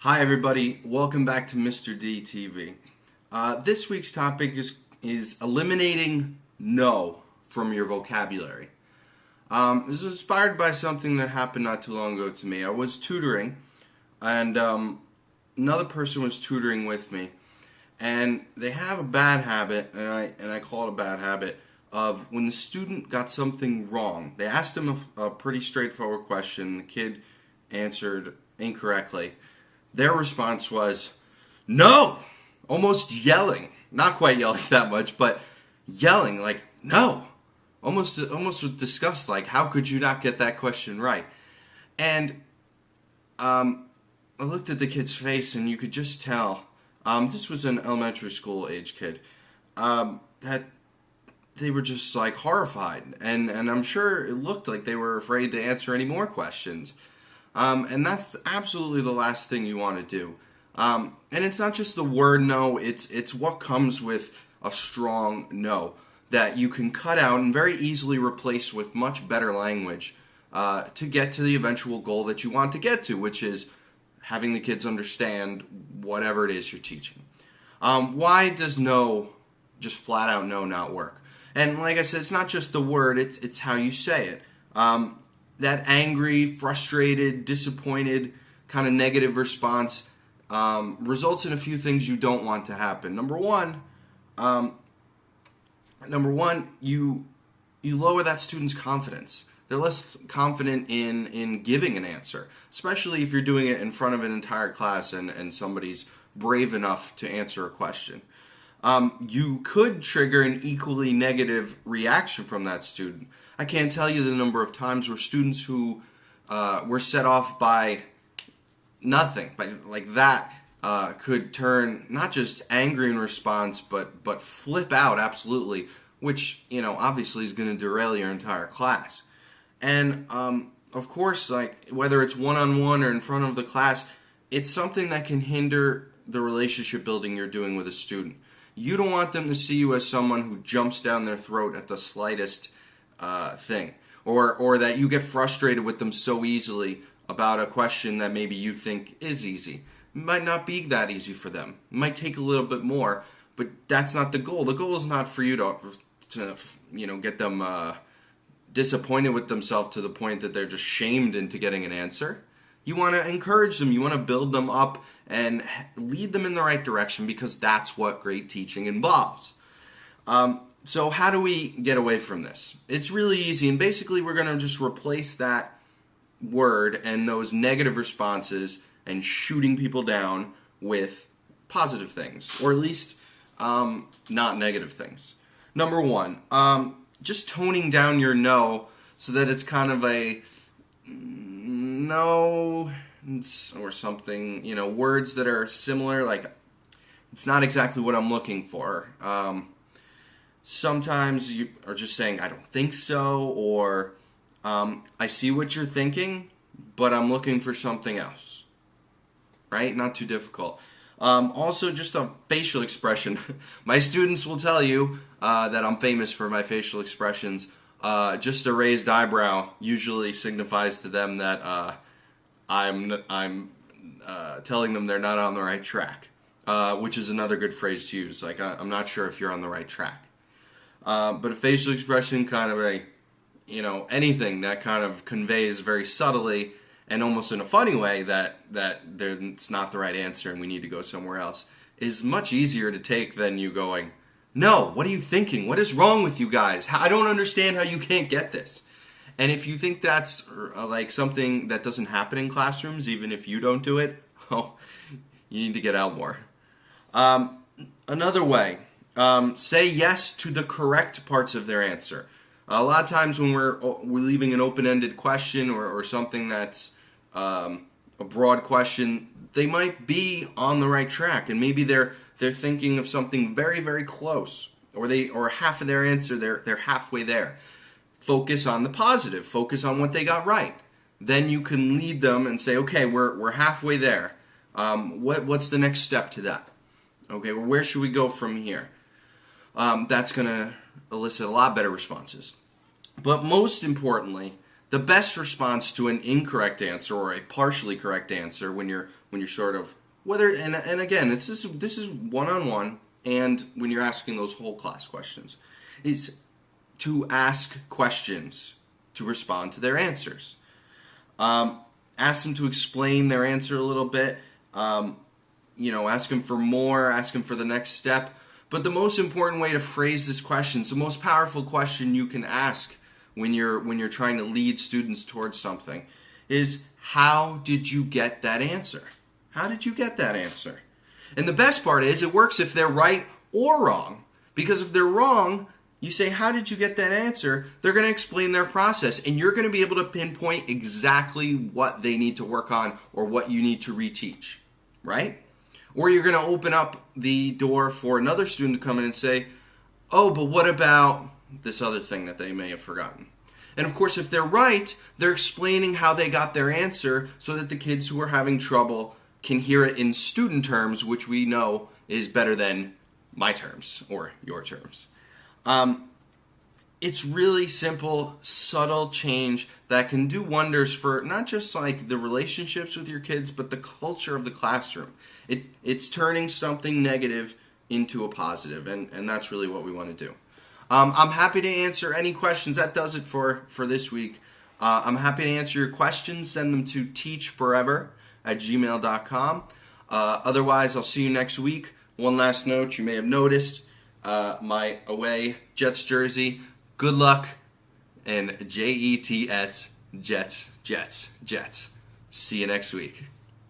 Hi everybody, welcome back to Mr. D TV. This week's topic is eliminating no from your vocabulary. This is inspired by something that happened not too long ago to me. I was tutoring, and another person was tutoring with me, and they have a bad habit, and I call it a bad habit, of when the student got something wrong. They asked him a pretty straightforward question. The kid answered incorrectly. Their response was, no! Almost yelling. Not quite yelling that much, but yelling, like, no! Almost with disgust, like, how could you not get that question right? And I looked at the kid's face, and you could just tell, this was an elementary school age kid, that they were just, like, horrified. And I'm sure it looked like they were afraid to answer any more questions. And that's absolutely the last thing you want to do. And it's not just the word no, it's what comes with a strong no that you can cut out and very easily replace with much better language to get to the eventual goal that you want to get to, which is having the kids understand whatever it is you're teaching. Why does no, just flat out no, not work? And like I said, it's not just the word, it's how you say it. That angry, frustrated, disappointed, kind of negative response results in a few things you don't want to happen. Number one, you lower that student's confidence. They're less confident in giving an answer, especially if you're doing it in front of an entire class and somebody's brave enough to answer a question. You could trigger an equally negative reaction from that student. I can't tell you the number of times where students who were set off by nothing, like that, could turn not just angry in response, but flip out absolutely, which, obviously is going to derail your entire class. And, of course, like, whether it's one-on-one or in front of the class, it's something that can hinder the relationship building you're doing with a student. You don't want them to see you as someone who jumps down their throat at the slightest thing, or that you get frustrated with them so easily about a question that maybe you think is easy. It might not be that easy for them. It might take a little bit more, but that's not the goal. The goal is not for you to get them disappointed with themselves to the point that they're just shamed into getting an answer. You want to encourage them. You want to build them up and lead them in the right direction, because that's what great teaching involves. So how do we get away from this? It's really easy, and basically we're going to just replace that word and those negative responses and shooting people down with positive things, or at least not negative things. Number one, just toning down your no so that it's kind of a no or something, words that are similar, like it's not exactly what I'm looking for. Sometimes you are just saying, I don't think so, or I see what you're thinking, but I'm looking for something else. Right? Not too difficult. Also, just a facial expression. My students will tell you that I'm famous for my facial expressions. Just a raised eyebrow usually signifies to them that I'm telling them they're not on the right track, which is another good phrase to use. Like, I'm not sure if you're on the right track. But a facial expression, kind of anything that kind of conveys very subtly and almost in a funny way that it's not the right answer and we need to go somewhere else, is much easier to take than you going, no, what are you thinking? What is wrong with you guys? I don't understand how you can't get this. And if you think that's like something that doesn't happen in classrooms, even if you don't do it, you need to get out more. Another way, say yes to the correct parts of their answer. A lot of times when we're leaving an open-ended question or something that's a broad question, they might be on the right track, and maybe they're thinking of something very, very close, or half of their answer they're halfway there. Focus on the positive. Focus on what they got right. Then you can lead them and say, okay, we're halfway there. What's the next step to that? Okay, well, where should we go from here? That's going to elicit a lot better responses. But most importantly, The best response to an incorrect answer or a partially correct answer when you're sort of whether and again this is one-on-one and when you're asking those whole class questions is to ask questions to respond to their answers. Ask them to explain their answer a little bit. Ask them for more, ask them for the next step. But the most important way to phrase this question, it's the most powerful question you can ask when you're trying to lead students towards something, is how did you get that answer? How did you get that answer? And the best part is it works if they're right or wrong. Because if they're wrong, you say, how did you get that answer? They're going to explain their process, and you're going to be able to pinpoint exactly what they need to work on or what you need to reteach, right? Or you're going to open up the door for another student to come in and say, oh, but what about this other thing that they may have forgotten? And of course, if they're right, they're explaining how they got their answer so that the kids who are having trouble can hear it in student terms, which we know is better than my terms or your terms. It's really simple, subtle change that can do wonders for not just like the relationships with your kids, but the culture of the classroom. It's turning something negative into a positive, and that's really what we want to do. I'm happy to answer any questions. That does it for this week. I'm happy to answer your questions. Send them to teachforever@gmail.com. Otherwise, I'll see you next week. One last note, you may have noticed my away Jets jersey. Good luck, and Jets, Jets, Jets, Jets. See you next week.